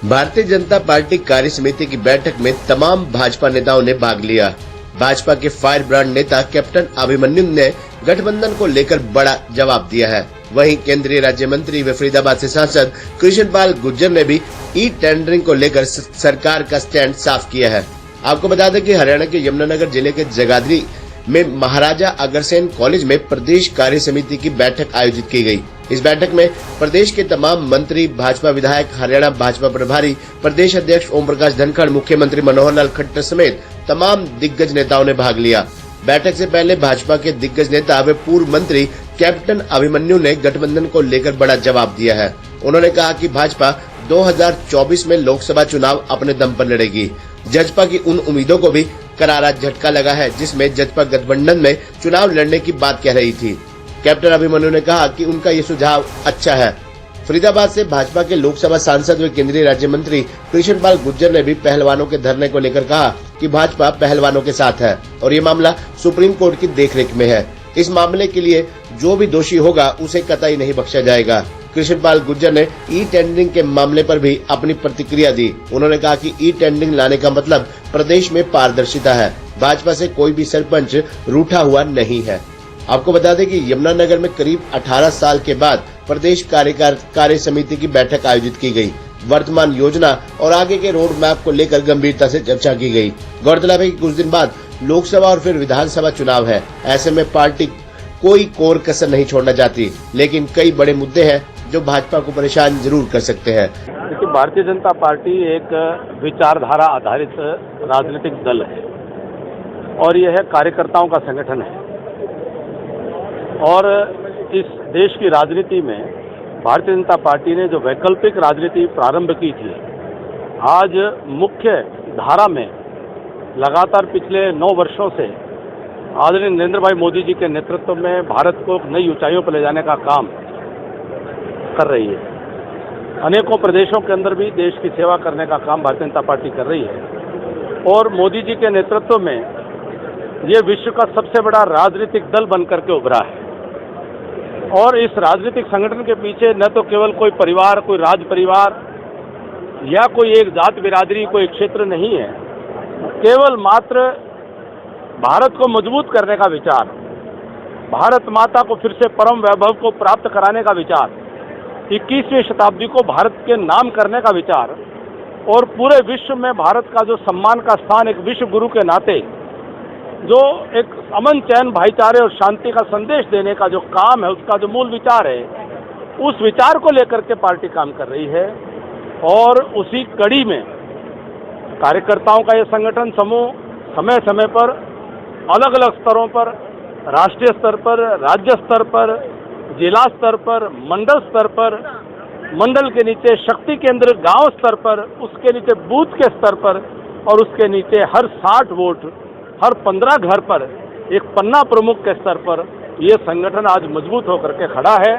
Bharatiya Janata party कार्य समिति की बैठक में तमाम भाजपा नेताओं ने भाग लिया। भाजपा के फायर ब्रांड नेता कैप्टन अभिमन्यु ने गठबंधन को लेकर बड़ा जवाब दिया है। वहीं केंद्रीय राज्य मंत्री व फरीदाबाद से सांसद कृष्णपाल गुर्जर ने भी ई टेंडरिंग को लेकर सरकार का स्टैंड साफ किया है। आपको बता दें कि हरियाणा के यमुनानगर जिले के जगाधरी में महाराजा अग्रसेन कॉलेज में प्रदेश कार्य समिति की बैठक आयोजित की गई। इस बैठक में प्रदेश के तमाम मंत्री, भाजपा विधायक, हरियाणा भाजपा प्रभारी, प्रदेश अध्यक्ष ओम प्रकाश धनखड़, मुख्यमंत्री मनोहर लाल खट्टर समेत तमाम दिग्गज नेताओं ने भाग लिया। बैठक से पहले भाजपा के दिग्गज नेता व पूर्व मंत्री कैप्टन अभिमन्यु ने गठबंधन को लेकर बड़ा जवाब दिया है। उन्होंने कहा कि भाजपा 2024 में लोकसभा चुनाव अपने दम पर लड़ेगी। जजपा की उन उम्मीदों को भी करारा झटका लगा है जिसमें जजपा गठबंधन में चुनाव लड़ने की बात कह रही थी। कैप्टन अभिमन्यु ने कहा कि उनका ये सुझाव अच्छा है। फरीदाबाद से भाजपा के लोकसभा सांसद व केंद्रीय राज्य मंत्री कृष्णपाल गुर्जर ने भी पहलवानों के धरने को लेकर कहा कि भाजपा पहलवानों के साथ है और ये मामला सुप्रीम कोर्ट की देखरेख में है। इस मामले के लिए जो भी दोषी होगा उसे कतई नहीं बख्शा जाएगा। कृष्णपाल गुर्जर ने ई टेंडरिंग के मामले पर भी अपनी प्रतिक्रिया दी। उन्होंने कहा कि ई टेंडरिंग लाने का मतलब प्रदेश में पारदर्शिता है। भाजपा से कोई भी सरपंच रूठा हुआ नहीं है। आपको बता दें कि यमुनानगर में करीब 18 साल के बाद प्रदेश कार्य समिति की बैठक आयोजित की गई। वर्तमान योजना और आगे के रोड मैप को लेकर गंभीरता से चर्चा की गई। गौरतलब है कि कुछ दिन बाद लोकसभा और फिर विधानसभा चुनाव है। ऐसे में पार्टी कोई कोर कसर नहीं छोड़ना चाहती, लेकिन कई बड़े मुद्दे हैं जो भाजपा को परेशान जरूर कर सकते हैं। देखिए, भारतीय जनता पार्टी एक विचारधारा आधारित राजनीतिक दल है और यह कार्यकर्ताओं का संगठन है। और इस देश की राजनीति में भारतीय जनता पार्टी ने जो वैकल्पिक राजनीति प्रारंभ की थी, आज मुख्य धारा में लगातार पिछले 9 वर्षों से आदरणीय नरेंद्र भाई मोदी जी के नेतृत्व में भारत को नई ऊंचाइयों पर ले जाने का काम कर रही है। अनेकों प्रदेशों के अंदर भी देश की सेवा करने का काम भारतीय जनता पार्टी कर रही है और मोदी जी के नेतृत्व में ये विश्व का सबसे बड़ा राजनीतिक दल बनकर के उभरा है। और इस राजनीतिक संगठन के पीछे न तो केवल कोई परिवार, कोई राज परिवार या कोई एक जात बिरादरी, कोई क्षेत्र नहीं है। केवल मात्र भारत को मजबूत करने का विचार, भारत माता को फिर से परम वैभव को प्राप्त कराने का विचार, 21वीं शताब्दी को भारत के नाम करने का विचार और पूरे विश्व में भारत का जो सम्मान का स्थान एक विश्व गुरु के नाते जो एक अमन, चैन, भाईचारे और शांति का संदेश देने का जो काम है, उसका जो मूल विचार है, उस विचार को लेकर के पार्टी काम कर रही है। और उसी कड़ी में कार्यकर्ताओं का ये संगठन समूह समय समय पर अलग अलग स्तरों पर, राष्ट्रीय स्तर पर, राज्य स्तर पर, जिला स्तर पर, मंडल स्तर पर, मंडल के नीचे शक्ति केंद्र गांव स्तर पर, उसके नीचे बूथ के स्तर पर और उसके नीचे हर 60 वोट, हर 15 घर पर एक पन्ना प्रमुख के स्तर पर यह संगठन आज मजबूत होकर के खड़ा है।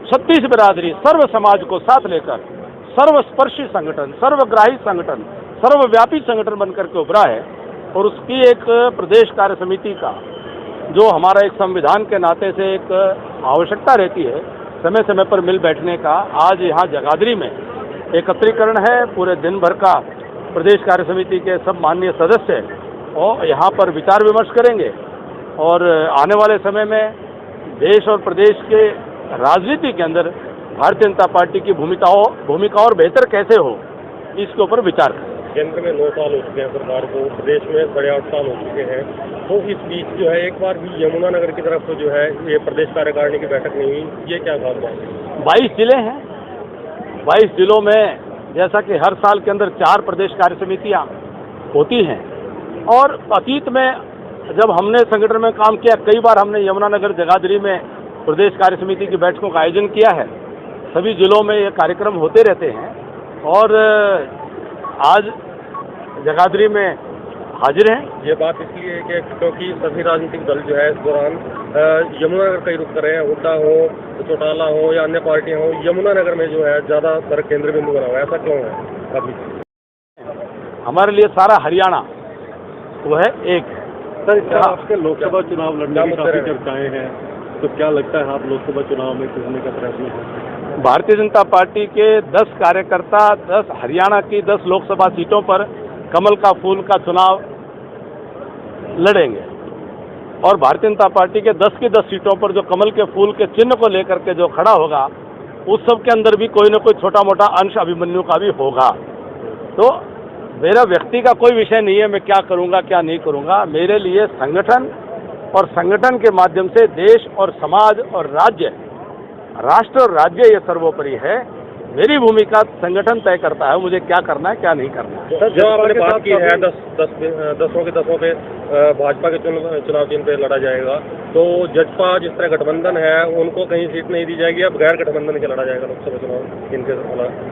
36 बिरादरी, सर्व समाज को साथ लेकर सर्वस्पर्शी संगठन, सर्वग्राही संगठन, सर्वव्यापी संगठन बनकर के उभरा है। और उसकी एक प्रदेश कार्य समिति का जो हमारा एक संविधान के नाते से एक आवश्यकता रहती है समय समय पर मिल बैठने का, आज यहाँ जगाधरी में एकत्रीकरण है। पूरे दिन भर का प्रदेश कार्य समिति के सब माननीय सदस्य और यहाँ पर विचार विमर्श करेंगे और आने वाले समय में देश और प्रदेश के राजनीति के अंदर भारतीय जनता पार्टी की भूमिका और बेहतर कैसे हो, इसके ऊपर विचार करें। केंद्र में 9 साल हो चुके हैं सरकार को, प्रदेश में 8.5 साल हो चुके हैं। तो इस बीच जो है एक बार भी यमुनानगर की तरफ जो है ये प्रदेश कार्यकारिणी की बैठक नहीं हुई, ये क्या बात है? 22 जिले हैं। 22 जिलों में जैसा कि हर साल के अंदर 4 प्रदेश कार्य समितियाँ होती हैं और अतीत में जब हमने संगठन में काम किया, कई बार हमने यमुनानगर, जगाधरी में प्रदेश कार्य समिति की बैठकों का आयोजन किया है। सभी जिलों में ये कार्यक्रम होते रहते हैं और आज जगाधरी में हाजिर हैं। ये बात इसलिए है कि क्योंकि सभी राजनीतिक दल जो है इस दौरान यमुनानगर का ही रुख कर रहे हैं। हुड्डा हो, चौटाला हो या अन्य पार्टियां हो, यमुनानगर में जो है ज्यादातर केंद्र बिंदु बना हुआ है। ऐसा क्यों है? अभी हमारे लिए सारा हरियाणा वो है एक। सर, आपके लोकसभा चुनाव लड़ने की काफी चर्चाएं हैं, तो क्या लगता है आप लोकसभा चुनाव में किसने का प्रयत्न है? भारतीय जनता पार्टी के 10 कार्यकर्ता 10 हरियाणा की 10 लोकसभा सीटों पर कमल का फूल का चुनाव लड़ेंगे और भारतीय जनता पार्टी के 10 की 10 सीटों पर जो कमल के फूल के चिन्ह को लेकर के जो खड़ा होगा उस सब के अंदर भी कोई न कोई छोटा मोटा अंश अभिमन्यु का भी होगा। तो मेरा व्यक्ति का कोई विषय नहीं है मैं क्या करूंगा क्या नहीं करूंगा। मेरे लिए संगठन और संगठन के माध्यम से देश और समाज और राज्य, राष्ट्र और राज्य ये सर्वोपरि है। मेरी भूमिका संगठन तय करता है मुझे क्या करना है क्या नहीं करना है। जो आपने बात की है 10 के 10 पे भाजपा के चुनाव चिन्ह पे लड़ा जाएगा, तो जजपा जिस तरह गठबंधन है उनको कहीं सीट नहीं दी जाएगी, अब गैर गठबंधन के लड़ा जाएगा लोकसभा चुनाव इनके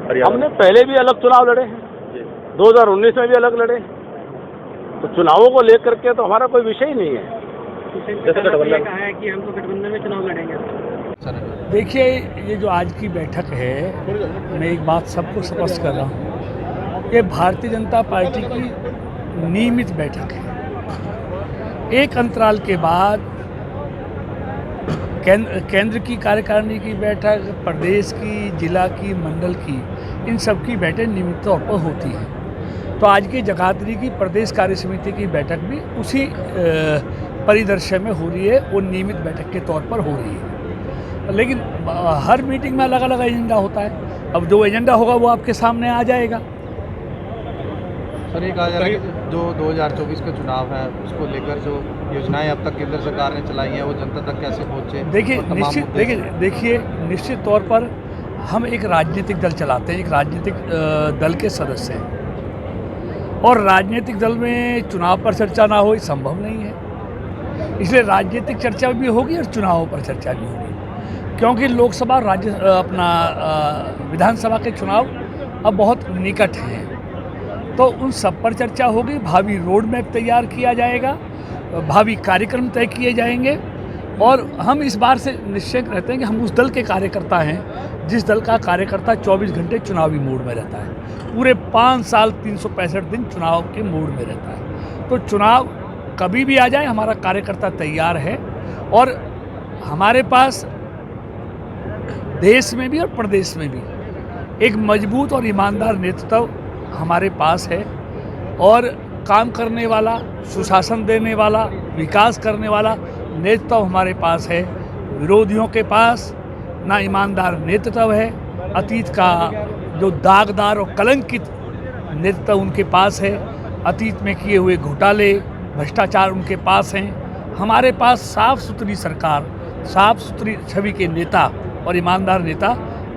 हरियाणा। हमने पहले भी अलग चुनाव लड़े हैं, 2019 में भी अलग लड़े, तो चुनावों को लेकर के तो हमारा कोई विषय ही नहीं है। जैसे गठबंधन कहा है कि हम तो गठबंधन में चुनाव लड़ेंगे। देखिए, ये जो आज की बैठक है, मैं एक बात सबको स्पष्ट कर रहा हूँ, ये भारतीय जनता पार्टी की नियमित बैठक है। एक अंतराल के बाद केंद्र की कार्यकारिणी की बैठक, प्रदेश की, जिला की, मंडल की, इन सब की बैठक नियमित तौर पर होती हैं। तो आज की जगाधरी की प्रदेश कार्य समिति की बैठक भी उसी परिदृश्य में हो रही है, वो नियमित बैठक के तौर पर हो रही है। लेकिन हर मीटिंग में अलग अलग एजेंडा होता है। अब जो एजेंडा होगा वो आपके सामने आ जाएगा। सर, ये कहा जा रहा है कि जो 2024 का चुनाव है उसको लेकर जो योजनाएं अब तक केंद्र सरकार ने चलाई हैं वो जनता तक कैसे पहुँचे? देखिए निश्चित तौर पर हम एक राजनीतिक दल चलाते हैं, एक राजनीतिक दल के सदस्य हैं, और राजनीतिक दल में चुनाव पर चर्चा ना हो ये संभव नहीं है। इसलिए राजनीतिक चर्चा भी होगी और चुनावों पर चर्चा भी होगी, क्योंकि लोकसभा राज्य विधानसभा के चुनाव अब बहुत निकट हैं। तो उन सब पर चर्चा होगी, भावी रोड मैप तैयार किया जाएगा, भावी कार्यक्रम तय किए जाएंगे, और हम इस बार से निश्चय रहते हैं कि हम उस दल के कार्यकर्ता हैं जिस दल का कार्यकर्ता 24 घंटे चुनावी मोड में रहता है। पूरे 5 साल 365 दिन चुनाव के मोड में रहता है। तो चुनाव कभी भी आ जाए हमारा कार्यकर्ता तैयार है, और हमारे पास देश में भी और प्रदेश में भी एक मजबूत और ईमानदार नेतृत्व हमारे पास है, और काम करने वाला, सुशासन देने वाला, विकास करने वाला नेतृत्व हमारे पास है। विरोधियों के पास ना ईमानदार नेतृत्व है, अतीत का जो दागदार और कलंकित नेतृत्व उनके पास है, अतीत में किए हुए घोटाले, भ्रष्टाचार उनके पास हैं। हमारे पास साफ सुथरी सरकार, साफ सुथरी छवि के नेता और ईमानदार नेता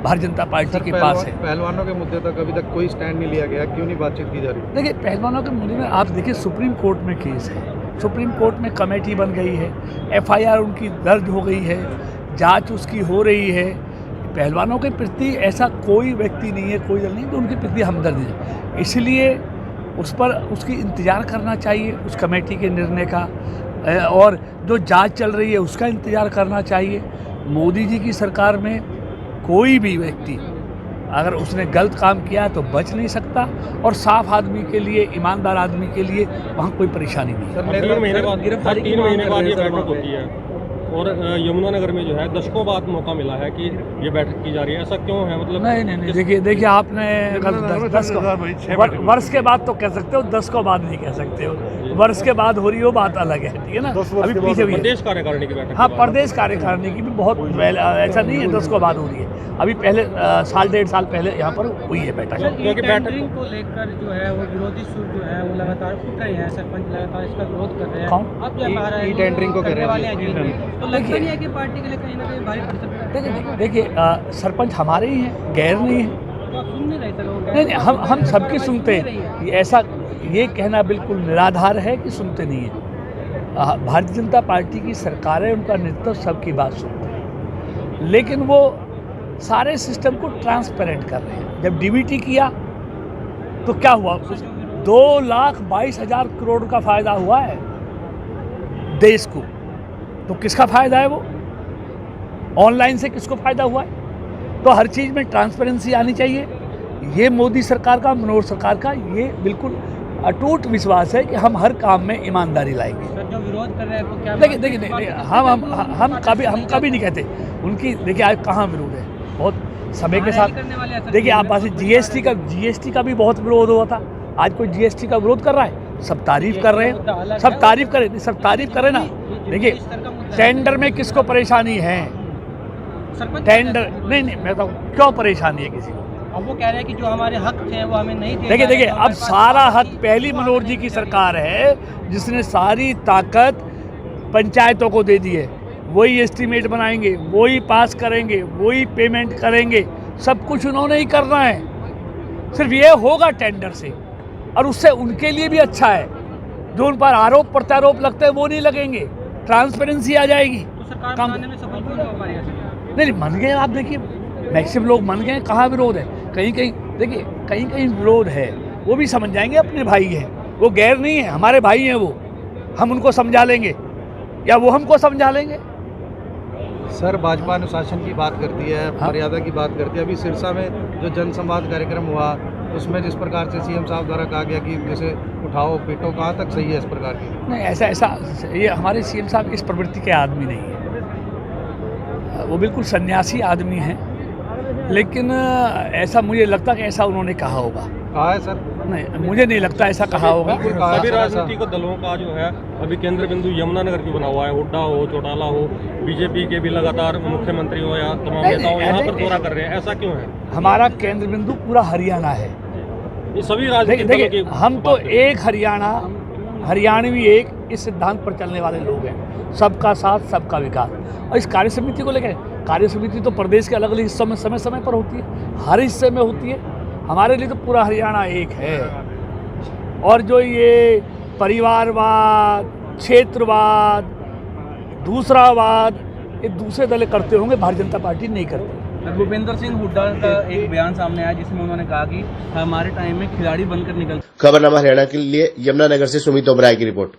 भारतीय जनता पार्टी के पास है। पहलवानों के मुद्दे तक अभी तक कोई स्टैंड नहीं लिया गया, क्यों नहीं बातचीत की जा रही? देखिए, पहलवानों के मुद्दे में आप देखिए सुप्रीम कोर्ट में केस है, सुप्रीम कोर्ट में कमेटी बन गई है, FIR उनकी दर्ज हो गई है, जांच उसकी हो रही है। पहलवानों के प्रति ऐसा कोई व्यक्ति नहीं है, कोई दल नहीं तो उनके प्रति हमदर्दी है। इसलिए उस पर उसकी इंतज़ार करना चाहिए, उस कमेटी के निर्णय का, और जो जांच चल रही है उसका इंतज़ार करना चाहिए। मोदी जी की सरकार में कोई भी व्यक्ति अगर उसने गलत काम किया तो बच नहीं सकता, और साफ आदमी के लिए, ईमानदार आदमी के लिए वहाँ कोई परेशानी नहीं है। 3 महीने बाद ये बैठक होती है, और यमुनानगर में जो है दशकों बाद मौका मिला है कि ये बैठक की जा रही है, ऐसा क्यों है? मतलब नहीं, देखिए आपने वर्ष के बाद तो कह सकते हो, 10 को बाद नहीं कह सकते हो। वर्ष के बाद हो रही हो बात अलग है, ठीक है ना। अभी पीछे भी प्रदेश कार्यकारिणी की बैठक, हाँ, प्रदेश कार्यकारिणी की भी बहुत ऐसा नहीं है 10 को बाद हो रही है, अभी पहले साल 1.5 साल पहले यहाँ पर हुई है बैठक। क्योंकि बैठक को लेकर जो है वो विरोधी सुर जो है वो लगातार उठ रहे हैं, सरपंच लगातार इसका विरोध कर रहे हैं। अब क्या कह रहे हैं, टेंडरिंग को कह रहे हैं, तो लगता नहीं है कि पार्टी के लिए कहीं ना कहीं भारी पड़ सकता है? देखिए सरपंच हमारे ही हैं, गैर नहीं है। तो आप सुन नहीं रहे थे लोग? नहीं, हम सबकी सुनते हैं। ऐसा ये कहना बिल्कुल निराधार है कि सुनते नहीं है। भारतीय जनता पार्टी की सरकार है, उनका नेतृत्व सबकी बात सुनते हैं, लेकिन वो सारे सिस्टम को ट्रांसपेरेंट कर रहे हैं। जब DBT किया तो क्या हुआ? 2,22,000 करोड़ का फायदा हुआ है देश को। तो किसका फायदा है वो? ऑनलाइन से किसको फायदा हुआ है? तो हर चीज़ में ट्रांसपेरेंसी आनी चाहिए। ये मोदी सरकार का, मनोहर सरकार का ये बिल्कुल अटूट विश्वास है कि हम हर काम में ईमानदारी लाएंगे। जो विरोध कर रहे हैं तो क्या? देखिए हम कभी नहीं कहते उनकी। देखिए आज कहाँ विरोध है, बहुत समय के करने वाले साथ ऐसा देखिए आप नहीं पास जीएसटी का भी बहुत विरोध हुआ था। आज कोई जीएसटी का विरोध कर रहा है? सब तारीफ कर रहे हैं, सब तारीफ करें, सब तारीफ करें ना। देखिए टेंडर में किसको परेशानी है? सरपंच टेंडर नहीं मैं बताऊँ क्यों परेशानी है किसी को। अब वो कह रहे हैं कि जो हमारे हक थे वो हमें नहीं दिए। देखिए अब सारा हक पहली मनोहर जी की सरकार है जिसने सारी ताकत पंचायतों को दे दी है। वही एस्टीमेट बनाएंगे, वही पास करेंगे, वही पेमेंट करेंगे, सब कुछ उन्होंने ही करना है। सिर्फ ये होगा टेंडर से, और उससे उनके लिए भी अच्छा है। जो उन पर आरोप प्रत्यारोप लगते हैं वो नहीं लगेंगे, ट्रांसपेरेंसी आ जाएगी। तो सरकार काम बनाने में सफल क्यों नहीं हो पा रही है? नहीं मन गए आप देखिए, मैक्सिमम लोग मन गए। कहाँ विरोध है? कहीं कहीं देखिए कहीं विरोध है, वो भी समझ जाएंगे, अपने भाई हैं वो, गैर नहीं है, हमारे भाई हैं वो। हम उनको समझा लेंगे या वो हमको समझा लेंगे। सर भाजपा अनुशासन की बात करती है, मर्यादा की बात करती है। अभी सिरसा में जो जनसंवाद कार्यक्रम हुआ उसमें जिस प्रकार से सीएम साहब द्वारा कहा गया कि जैसे उठाओ पीटो, कहाँ तक सही है इस प्रकार की? नहीं ऐसा ये हमारे सीएम साहब इस प्रवृत्ति के आदमी नहीं है। वो बिल्कुल सन्यासी आदमी हैं, लेकिन ऐसा मुझे लगता कि ऐसा उन्होंने कहा होगा। कहा है सर? नहीं मुझे नहीं लगता ऐसा कहा होगा। सभी राजनीतिक दलों का जो है अभी केंद्र बिंदु यमुनानगर की बना हुआ है। हुड्डा हो, चौटाला हो, बीजेपी के भी लगातार मुख्यमंत्री हो या तमाम नेता हो यहाँ पर दौरा कर रहे हैं, ऐसा क्यों है? हमारा केंद्र बिंदु पूरा हरियाणा है। ये सभी राजनीतिक दलों की हम तो एक हरियाणवी एक इस सिद्धांत पर चलने वाले लोग हैं, सबका साथ सबका विकास। और इस कार्य समिति को लेकर, कार्य समिति तो प्रदेश के अलग अलग हिस्सों में समय समय पर होती है, हर हिस्से में होती है। हमारे लिए तो पूरा हरियाणा एक है। और जो ये परिवारवाद, क्षेत्रवाद, दूसरावाद, ये दूसरे दल करते होंगे, भारतीय जनता पार्टी नहीं करती। भूपेंद्र सिंह हुड्डा का एक बयान सामने आया जिसमें उन्होंने कहा कि हमारे टाइम में खिलाड़ी बनकर निकल। खबरनामा हरियाणा के लिए यमुनानगर से सुमित ओबराय की रिपोर्ट।